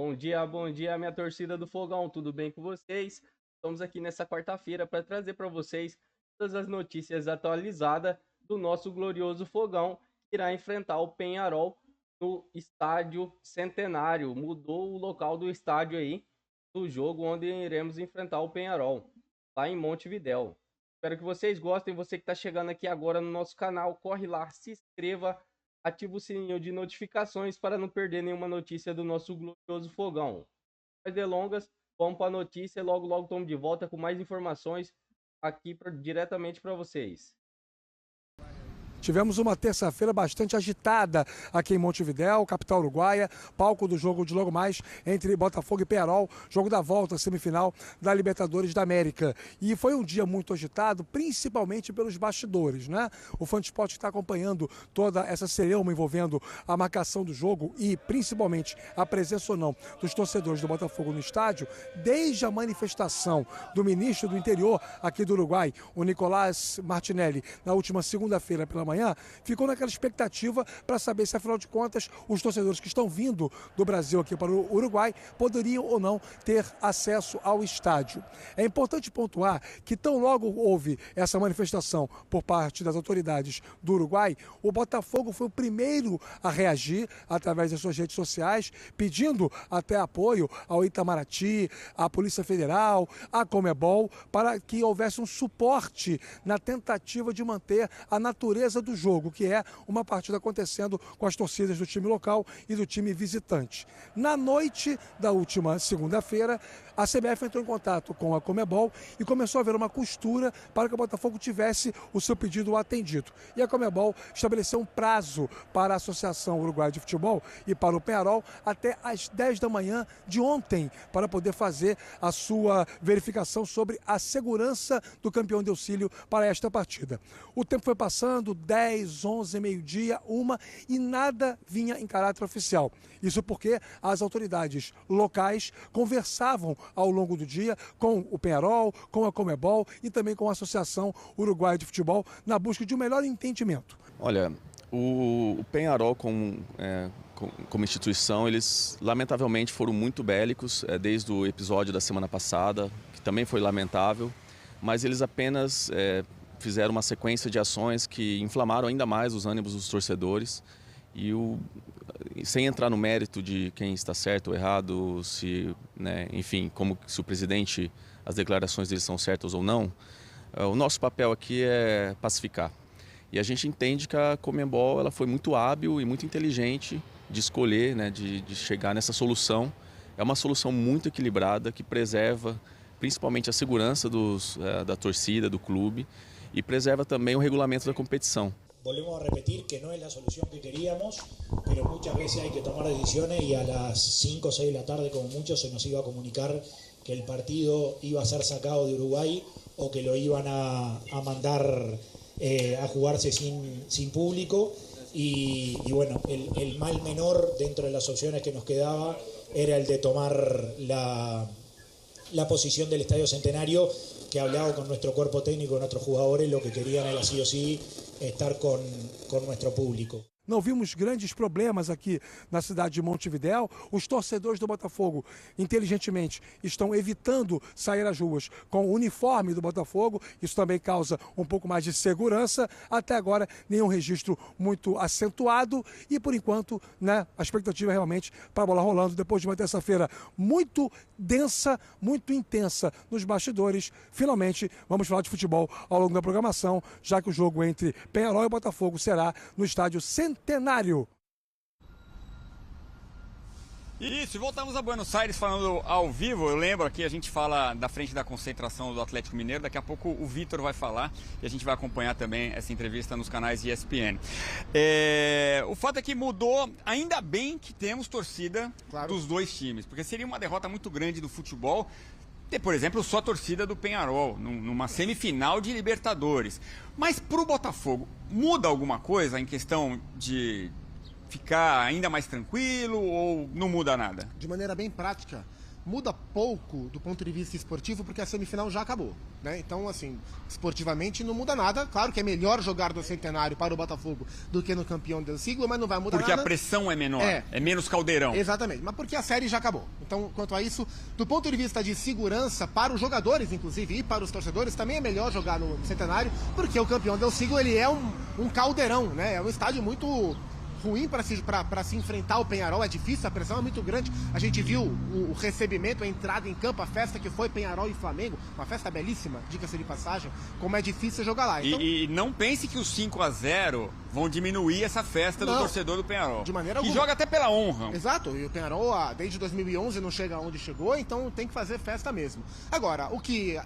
Bom dia, minha torcida do Fogão, tudo bem com vocês? Estamos aqui nessa quarta-feira para trazer para vocês todas as notícias atualizadas do nosso glorioso Fogão, que irá enfrentar o Penharol no Estádio Centenário. Mudou o local do estádio aí, do jogo onde iremos enfrentar o Penharol, lá em Montevidéu. Espero que vocês gostem. Você que está chegando aqui agora no nosso canal, corre lá, se inscreva, ativa o sininho de notificações para não perder nenhuma notícia do nosso glorioso Fogão. Mais delongas, vamos para a notícia e logo estamos de volta com mais informações aqui diretamente para vocês. Tivemos uma terça-feira bastante agitada aqui em Montevidéu, capital uruguaia, palco do jogo de logo mais entre Botafogo e Penharol, jogo da volta, semifinal da Libertadores da América. E foi um dia muito agitado, principalmente pelos bastidores, né? O Fansport está acompanhando toda essa celeuma envolvendo a marcação do jogo e principalmente a presença ou não dos torcedores do Botafogo no estádio, desde a manifestação do ministro do Interior aqui do Uruguai, o Nicolás Martinelli, na última segunda-feira pela manhã, ficou naquela expectativa para saber se, afinal de contas, os torcedores que estão vindo do Brasil aqui para o Uruguai poderiam ou não ter acesso ao estádio. É importante pontuar que tão logo houve essa manifestação por parte das autoridades do Uruguai, o Botafogo foi o primeiro a reagir através das suas redes sociais, pedindo até apoio ao Itamaraty, à Polícia Federal, à Conmebol, para que houvesse um suporte na tentativa de manter a natureza do jogo, que é uma partida acontecendo com as torcidas do time local e do time visitante. Na noite da última segunda-feira, a CBF entrou em contato com a Conmebol e começou a haver uma costura para que o Botafogo tivesse o seu pedido atendido. E a Conmebol estabeleceu um prazo para a Associação Uruguaia de Futebol e para o Penharol até às 10 da manhã de ontem, para poder fazer a sua verificação sobre a segurança do campeão de auxílio para esta partida. O tempo foi passando, 10, 11, meio-dia, 1, e nada vinha em caráter oficial. Isso porque as autoridades locais conversavam ao longo do dia com o Penharol, com a Conmebol e também com a Associação Uruguaia de Futebol na busca de um melhor entendimento. Olha, o Penharol como instituição, eles lamentavelmente foram muito bélicos desde o episódio da semana passada, que também foi lamentável, mas eles apenas fizeram uma sequência de ações que inflamaram ainda mais os ânimos dos torcedores e sem entrar no mérito de quem está certo ou errado, se, né, enfim, se o presidente, as declarações dele são certas ou não, o nosso papel aqui é pacificar. E a gente entende que a Conmebol ela foi muito hábil e muito inteligente de escolher, né, de chegar nessa solução. É uma solução muito equilibrada que preserva principalmente a segurança da torcida, do clube, y preserva también el regulamento de la competición. Volvemos a repetir que no es la solución que queríamos, pero muchas veces hay que tomar decisiones y a las 5 o 6 de la tarde como mucho se nos iba a comunicar que el partido iba a ser sacado de Uruguay o que lo iban a mandar a jugarse sin público y bueno, el mal menor dentro de las opciones que nos quedaba era el de tomar la posición del Estadio Centenario, que hablado con nuestro cuerpo técnico, con nuestros jugadores, lo que querían era sí o sí estar con nuestro público. Não vimos grandes problemas aqui na cidade de Montevidéu. Os torcedores do Botafogo, inteligentemente, estão evitando sair às ruas com o uniforme do Botafogo. Isso também causa um pouco mais de segurança. Até agora, nenhum registro muito acentuado. E, por enquanto, né, a expectativa é realmente para a bola rolando depois de uma terça-feira muito densa, muito intensa nos bastidores. Finalmente, vamos falar de futebol ao longo da programação, já que o jogo entre Penharol e Botafogo será no estádio Centenário. Isso, e voltamos a Buenos Aires falando ao vivo. Eu lembro aqui, a gente fala da frente da concentração do Atlético Mineiro. Daqui a pouco o Vitor vai falar e a gente vai acompanhar também essa entrevista nos canais ESPN. O fato é que mudou, ainda bem que temos torcida dos dois times, porque seria uma derrota muito grande do futebol ter, por exemplo, só a torcida do Penharol numa semifinal de Libertadores. Mas para o Botafogo, muda alguma coisa em questão de ficar ainda mais tranquilo ou não muda nada? De maneira bem prática, muda pouco do ponto de vista esportivo, porque a semifinal já acabou, né? Então, assim, esportivamente não muda nada. Claro que é melhor jogar no Centenário para o Botafogo do que no Campeão del Siglo, mas não vai mudar porque nada. Porque a pressão é menor, é menos caldeirão. Exatamente, mas porque a série já acabou. Então, quanto a isso, do ponto de vista de segurança para os jogadores, inclusive, e para os torcedores, também é melhor jogar no Centenário, porque o Campeão del Siglo, ele é um caldeirão, né? É um estádio muito ruim para se enfrentar o Peñarol, é difícil, a pressão é muito grande. A gente viu o recebimento, a entrada em campo, a festa que foi Peñarol e Flamengo, uma festa belíssima, diga-se de passagem, como é difícil jogar lá. Então, e não pense que os 5-0 vão diminuir essa festa do torcedor do Peñarol. De maneira alguma. Que joga até pela honra. Exato, e o Peñarol desde 2011 não chega onde chegou, então tem que fazer festa mesmo. Agora, o que,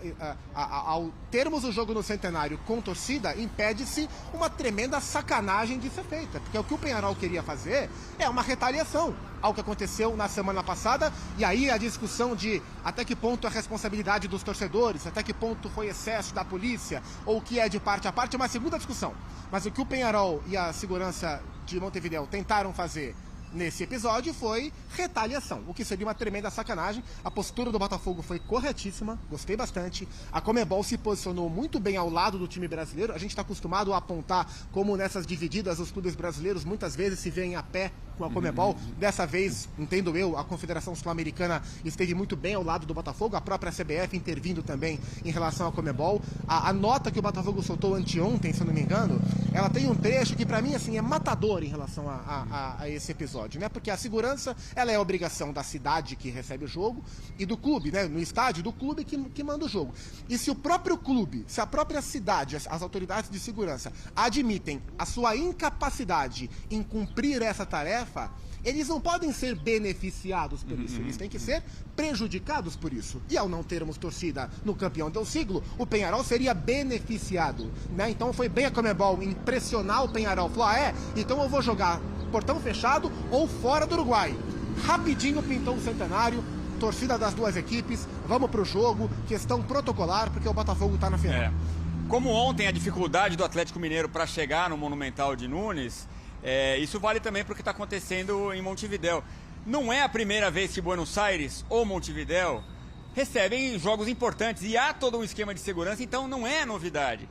ao termos o jogo no Centenário com torcida, impede-se uma tremenda sacanagem de ser feita, porque o que o Peñarol queria fazer é uma retaliação ao que aconteceu na semana passada, e aí a discussão de até que ponto é responsabilidade dos torcedores, até que ponto foi excesso da polícia, ou o que é de parte a parte, é uma segunda discussão. Mas o que o Peñarol e a segurança de Montevidéu tentaram fazer nesse episódio foi retaliação, o que seria uma tremenda sacanagem. A postura do Botafogo foi corretíssima, gostei bastante. A Conmebol se posicionou muito bem ao lado do time brasileiro. A gente está acostumado a apontar como nessas divididas os clubes brasileiros muitas vezes se veem a pé com a Conmebol. Dessa vez, entendo eu, a Confederação Sul-Americana esteve muito bem ao lado do Botafogo, a própria CBF intervindo também em relação à Conmebol. A nota que o Botafogo soltou anteontem, se eu não me engano, ela tem um trecho que para mim assim é matador em relação a esse episódio, né? Porque a segurança, ela é a obrigação da cidade que recebe o jogo e do clube, né? No estádio, do clube que manda o jogo. E se o próprio clube, se a própria cidade, as autoridades de segurança admitem a sua incapacidade em cumprir essa tarefa, eles não podem ser beneficiados por isso, eles têm que ser prejudicados por isso. E ao não termos torcida no Campeão del Siglo, o Peñarol seria beneficiado, né? Então foi bem a Conmebol em pressionar o Peñarol, falou, então eu vou jogar portão fechado ou fora do Uruguai. Rapidinho pintou o Centenário, torcida das duas equipes, vamos pro jogo, questão protocolar, porque o Botafogo tá na final. Como ontem a dificuldade do Atlético Mineiro para chegar no Monumental de Nunes, isso vale também para o que está acontecendo em Montevidéu. Não é a primeira vez que Buenos Aires ou Montevidéu recebem jogos importantes e há todo um esquema de segurança, então não é novidade.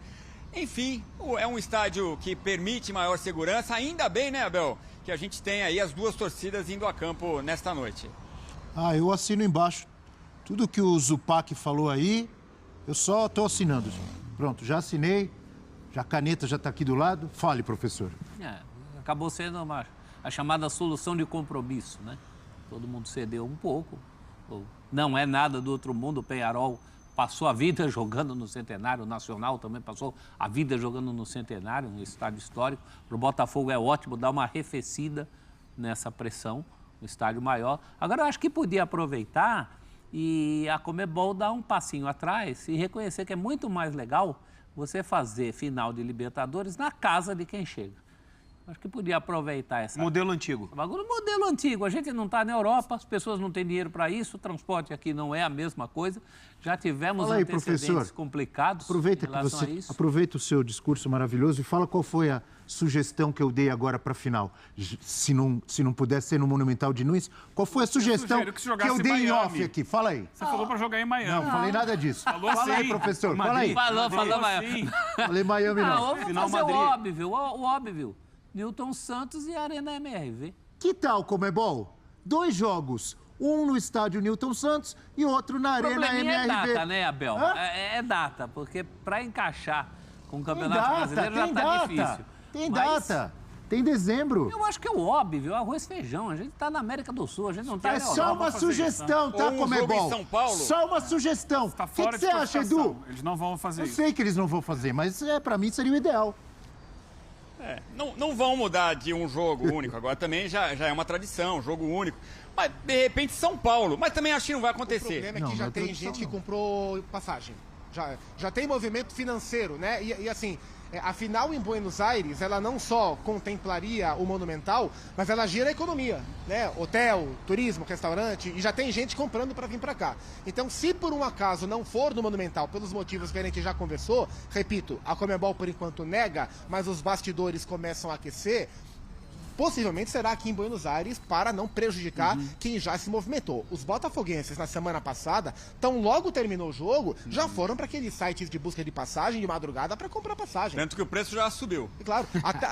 Enfim, é um estádio que permite maior segurança, ainda bem, né, Abel, que a gente tem aí as duas torcidas indo a campo nesta noite. Eu assino embaixo. Tudo que o Zupac falou aí, eu só estou assinando. Pronto, já assinei, a caneta já está aqui do lado. Fale, professor. Acabou sendo a chamada solução de compromisso, né? Todo mundo cedeu um pouco. Não é nada do outro mundo. O Peñarol passou a vida jogando no Centenário, o Nacional também passou a vida jogando no Centenário, no estádio histórico. Para o Botafogo é ótimo dar uma arrefecida nessa pressão, no estádio maior. Agora, eu acho que podia aproveitar e a Conmebol dar um passinho atrás e reconhecer que é muito mais legal você fazer final de Libertadores na casa de quem chega. Acho que podia aproveitar essa... Modelo antigo. Bagulho, modelo antigo. A gente não está na Europa, as pessoas não têm dinheiro para isso, o transporte aqui não é a mesma coisa. Já tivemos antecedentes professor, complicados aproveita em relação que você, a isso. Aproveita o seu discurso maravilhoso e fala qual foi a sugestão que eu dei agora para a final. Se não pudesse ser no Monumental de Nunes, qual foi a sugestão que eu dei em off aqui? Fala aí. Você falou para jogar em Miami. Não, falei nada disso. Fala aí, professor. Fala aí. Falou Miami. Falei Miami, não. Vamos fazer o óbvio. Newton Santos e Arena MRV. Que tal, Conmebol? 2 jogos. Um no estádio Newton Santos e outro na Arena MRV. É data, né, Abel? É data, porque para encaixar com o Campeonato Brasileiro já está difícil. Tem data. Tem dezembro. Eu acho que é o óbvio, arroz e feijão. A gente está na América do Sul, a gente não está na Europa. É só uma sugestão, tá, Conmebol? São Paulo. Só uma sugestão. O que você acha, Edu? Eles não vão fazer isso. Eu sei que eles não vão fazer, mas para mim seria o ideal. Não vão mudar de um jogo único. Agora também já é uma tradição, jogo único. Mas, de repente, São Paulo. Mas também acho que não vai acontecer. O problema é que já tem gente que comprou passagem. Já tem movimento financeiro, né? E assim, a final em Buenos Aires, ela não só contemplaria o Monumental, mas ela gira a economia, né? Hotel, turismo, restaurante, e já tem gente comprando para vir para cá. Então, se por um acaso não for no Monumental, pelos motivos que a gente já conversou, repito, a Conmebol por enquanto nega, mas os bastidores começam a aquecer, possivelmente será aqui em Buenos Aires para não prejudicar quem já se movimentou. Os botafoguenses na semana passada, tão logo terminou o jogo, já foram para aqueles sites de busca de passagem de madrugada para comprar passagem. Tanto que o preço já subiu. E claro,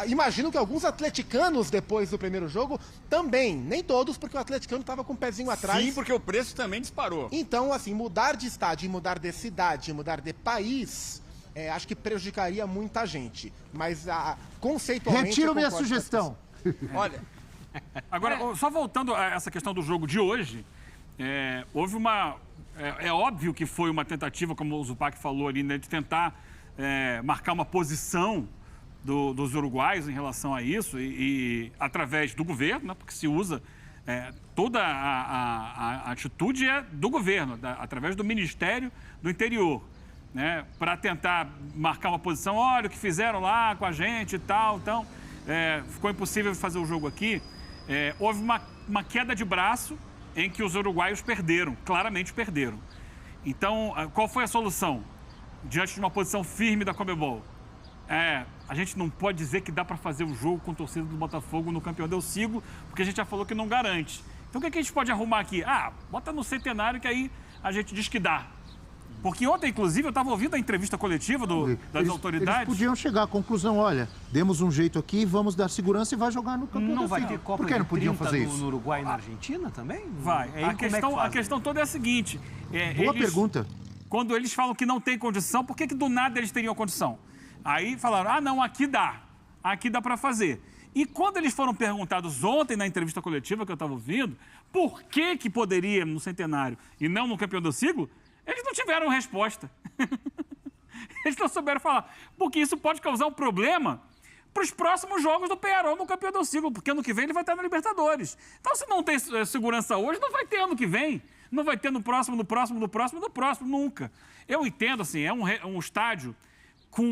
imagino que alguns atleticanos depois do primeiro jogo também, nem todos, porque o atleticano estava com o pezinho atrás. Sim, porque o preço também disparou. Então, assim, mudar de estádio, mudar de cidade, mudar de país, acho que prejudicaria muita gente. Mas conceitualmente... Retiro minha sugestão. Olha, agora, só voltando a essa questão do jogo de hoje, houve uma... É óbvio que foi uma tentativa, como o Zupac falou ali, né, de tentar marcar uma posição dos uruguaios em relação a isso, e através do governo, né, porque se usa... toda a atitude é do governo, através do Ministério do Interior, né, para tentar marcar uma posição, olha o que fizeram lá com a gente e tal, então... ficou impossível fazer o jogo aqui. Houve uma queda de braço em que os uruguaios perderam, claramente perderam. Então, qual foi a solução? Diante de uma posição firme da Conmebol. A gente não pode dizer que dá para fazer o jogo com a torcida do Botafogo no Campeão del Siglo, porque a gente já falou que não garante. Então, o que a gente pode arrumar aqui? Bota no Centenário que aí a gente diz que dá. Porque ontem, inclusive, eu estava ouvindo a entrevista coletiva das autoridades. Eles podiam chegar à conclusão, olha, demos um jeito aqui, vamos dar segurança e vai jogar no Campeão Não do vai Siglo. ter Copa Por que não podiam fazer no Uruguai e na Argentina também? Vai. Aí, a questão toda é a seguinte. Boa pergunta. Quando eles falam que não tem condição, por que do nada eles teriam condição? Aí falaram, não, aqui dá para fazer. E quando eles foram perguntados ontem na entrevista coletiva que eu estava ouvindo, por que poderia no Centenário e não no Campeão do Siglo, eles não tiveram resposta. Eles não souberam falar. Porque isso pode causar um problema para os próximos jogos do Peñarol no Campeão do Siglo, porque ano que vem ele vai estar na Libertadores. Então, se não tem segurança hoje, não vai ter ano que vem. Não vai ter no próximo, nunca. Eu entendo, assim, é um estádio com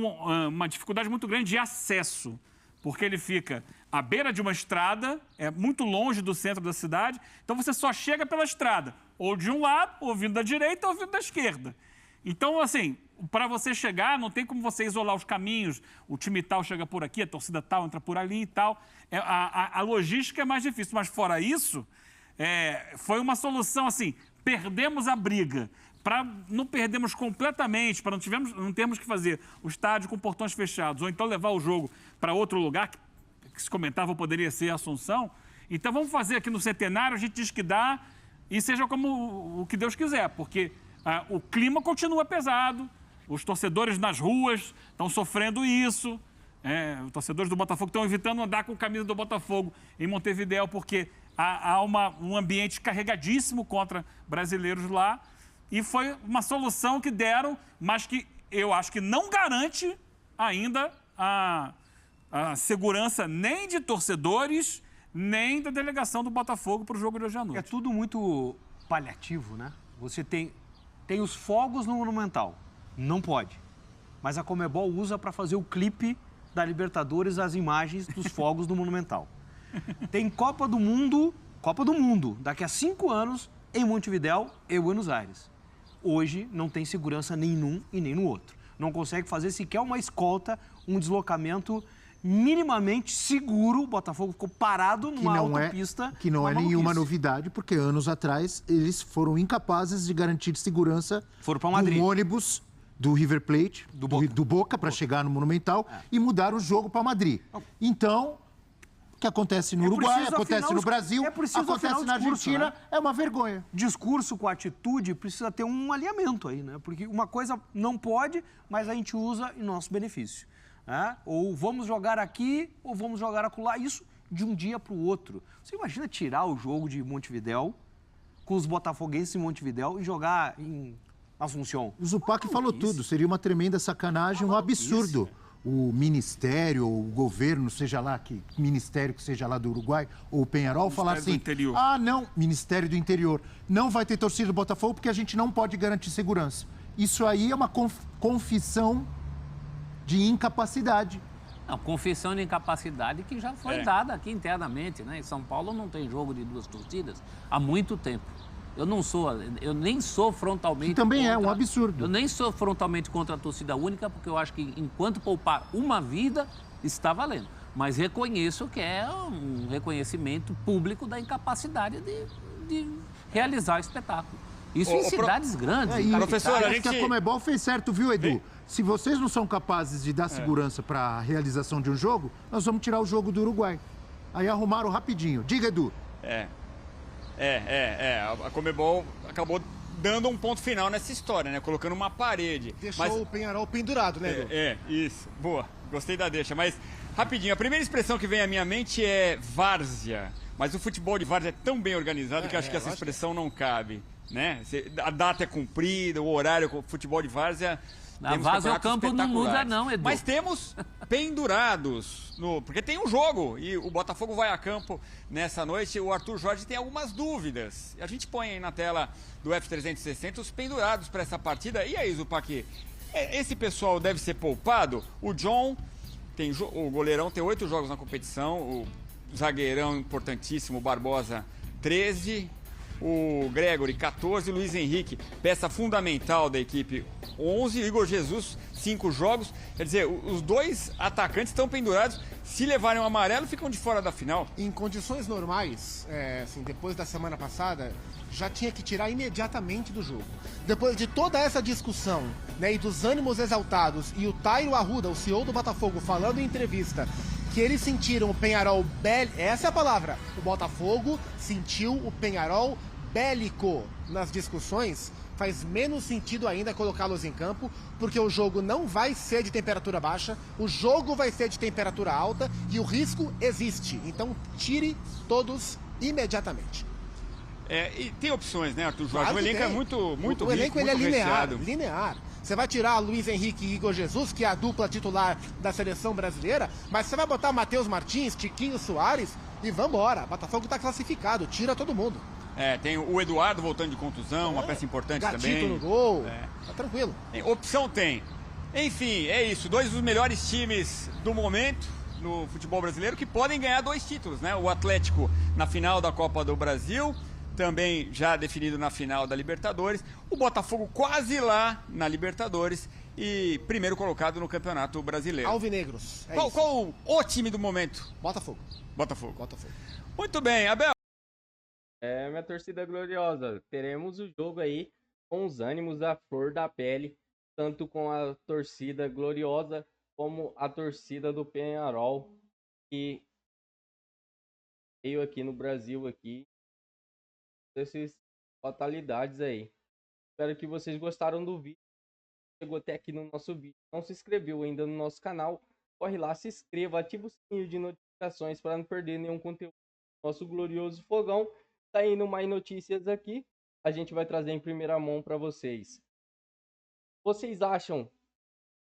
uma dificuldade muito grande de acesso, porque ele fica à beira de uma estrada, é muito longe do centro da cidade, então você só chega pela estrada, ou de um lado, ou vindo da direita, ou vindo da esquerda. Então, assim, para você chegar, não tem como você isolar os caminhos, o time tal chega por aqui, a torcida tal entra por ali e tal. A logística é mais difícil, mas fora isso, foi uma solução assim, perdemos a briga, para não perdermos completamente, para não termos que fazer o estádio com portões fechados, ou então levar o jogo para outro lugar, que se comentava poderia ser a Assunção. Então vamos fazer aqui no Centenário, a gente diz que dá, e seja como o que Deus quiser, porque o clima continua pesado, os torcedores nas ruas estão sofrendo isso, os torcedores do Botafogo estão evitando andar com a camisa do Botafogo em Montevidéu, porque há um ambiente carregadíssimo contra brasileiros lá, e foi uma solução que deram, mas que eu acho que não garante ainda a segurança nem de torcedores, nem da delegação do Botafogo para o jogo de hoje à noite. É tudo muito paliativo, né? Você tem os fogos no Monumental, não pode. Mas a Conmebol usa para fazer o clipe da Libertadores, as imagens dos fogos do Monumental. Tem Copa do Mundo, daqui a 5 anos, em Montevidéu e Buenos Aires. Hoje não tem segurança nem num e nem no outro. Não consegue fazer sequer uma escolta, um deslocamento minimamente seguro. O Botafogo ficou parado numa autopista. Que não é nenhuma novidade, porque anos atrás eles foram incapazes de garantir segurança. Foram para Madrid. Um ônibus do River Plate, do Boca, para chegar no Monumental, e mudar o jogo para Madrid. Então, o que acontece no Uruguai, acontece no Brasil, acontece na Argentina, né? É uma vergonha. Discurso com atitude precisa ter um alinhamento aí, né? Porque uma coisa não pode, mas a gente usa em nosso benefício. Né? Ou vamos jogar aqui, ou vamos jogar acolá. Isso de um dia para o outro. Você imagina tirar o jogo de Montevidéu, com os botafoguenses em Montevidéu, e jogar em Assunção? O Zupac falou tudo. Seria uma tremenda sacanagem, um absurdo. O ministério, o governo, seja lá que ministério que seja lá do Uruguai, ou o Peñarol, falar assim, Ministério do Interior, não vai ter torcida do Botafogo porque a gente não pode garantir segurança. Isso aí é uma confissão de incapacidade. Não, confissão de incapacidade que já foi dada aqui internamente, né? Em São Paulo não tem jogo de 2 torcidas há muito tempo. Eu nem sou frontalmente... Que também é um absurdo. Eu nem sou frontalmente contra a torcida única, porque eu acho que enquanto poupar uma vida, está valendo. Mas reconheço que é um reconhecimento público da incapacidade de realizar o espetáculo. Isso em cidades grandes. Professor, a gente... que a Conmebol fez certo, viu, Edu? Se vocês não são capazes de dar segurança para a realização de um jogo, nós vamos tirar o jogo do Uruguai. Aí arrumaram rapidinho. Diga, Edu. A Conmebol acabou dando um ponto final nessa história, né? Colocando uma parede. Deixou o Peñarol pendurado, né, Edu? Isso. Boa. Gostei da deixa. Mas, rapidinho, a primeira expressão que vem à minha mente é várzea. Mas o futebol de várzea é tão bem organizado que acho que essa expressão não cabe, né? A data é cumprida, o horário, o futebol de várzea... Na várzea o campo não muda não, Edu. Mas temos pendurados, porque tem um jogo e o Botafogo vai a campo nessa noite. O Arthur Jorge tem algumas dúvidas. A gente põe aí na tela do F360 os pendurados para essa partida. E aí, Zupac, esse pessoal deve ser poupado? O John, o goleirão, tem 8 jogos na competição. O zagueirão importantíssimo, Barbosa, 13. O Gregory, 14, o Luiz Henrique, peça fundamental da equipe, 11, Igor Jesus, 5 jogos. Quer dizer, os 2 atacantes estão pendurados. Se levarem o amarelo, ficam de fora da final. Em condições normais, assim, depois da semana passada, já tinha que tirar imediatamente do jogo. Depois de toda essa discussão, né, e dos ânimos exaltados, e o Tairo Arruda, o CEO do Botafogo, falando em entrevista que eles sentiram o Peñarol bélico, essa é a palavra, o Botafogo sentiu o Peñarol bélico nas discussões, faz menos sentido ainda colocá-los em campo, porque o jogo não vai ser de temperatura baixa, o jogo vai ser de temperatura alta e o risco existe. Então tire todos imediatamente. E tem opções, né, Arthur Jorge? Claro, o elenco é muito rico, o elenco ele é linear. Você vai tirar Luiz Henrique e Igor Jesus, que é a dupla titular da seleção brasileira, mas você vai botar Matheus Martins, Tiquinho Soares e vambora. Botafogo está classificado, tira todo mundo. Tem o Eduardo voltando de contusão, uma peça importante Gatito também. no gol, tá tranquilo. Opção tem. Enfim, é isso. 2 dos melhores times do momento no futebol brasileiro que podem ganhar 2 títulos, né? O Atlético na final da Copa do Brasil, também já definido na final da Libertadores. O Botafogo quase lá na Libertadores e primeiro colocado no Campeonato Brasileiro. Alvinegros. Qual o time do momento? Botafogo. Muito bem, Abel. Minha torcida gloriosa. Teremos o jogo aí com os ânimos à flor da pele, tanto com a torcida gloriosa como a torcida do Peñarol, que veio aqui no Brasil aqui. Essas fatalidades aí. Espero que vocês gostaram do vídeo. Chegou até aqui no nosso vídeo. Não se inscreveu ainda no nosso canal? Corre lá, se inscreva, ativa o sininho de notificações para não perder nenhum conteúdo do nosso glorioso fogão. Saindo mais notícias aqui, a gente vai trazer em primeira mão para vocês. Vocês acham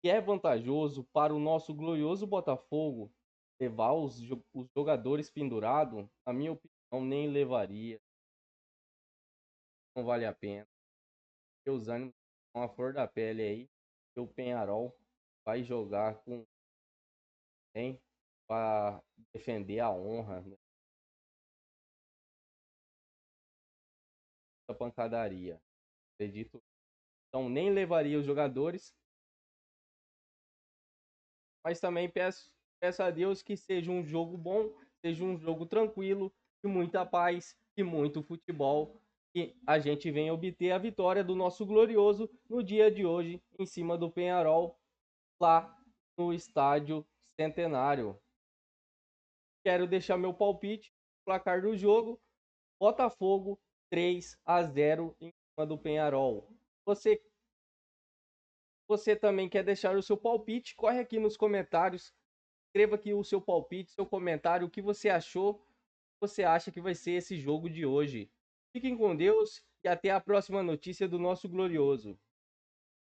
que é vantajoso para o nosso glorioso Botafogo levar os jogadores pendurados? Na minha opinião, nem levaria. Não vale a pena. Porque os ânimos são a flor da pele aí. E o Peñarol vai jogar com para defender a honra, né? A pancadaria. Acredito. Então nem levaria os jogadores. Mas também peço a Deus que seja um jogo bom, seja um jogo tranquilo, de muita paz e muito futebol. E a gente vem obter a vitória do nosso glorioso no dia de hoje, em cima do Peñarol, lá no Estádio Centenário. Quero deixar meu palpite, placar do jogo, Botafogo 3-0 em cima do Peñarol. Você também quer deixar o seu palpite? Corre aqui nos comentários, escreva aqui o seu palpite, seu comentário, o que você achou, o que você acha que vai ser esse jogo de hoje. Fiquem com Deus e até a próxima notícia do nosso glorioso.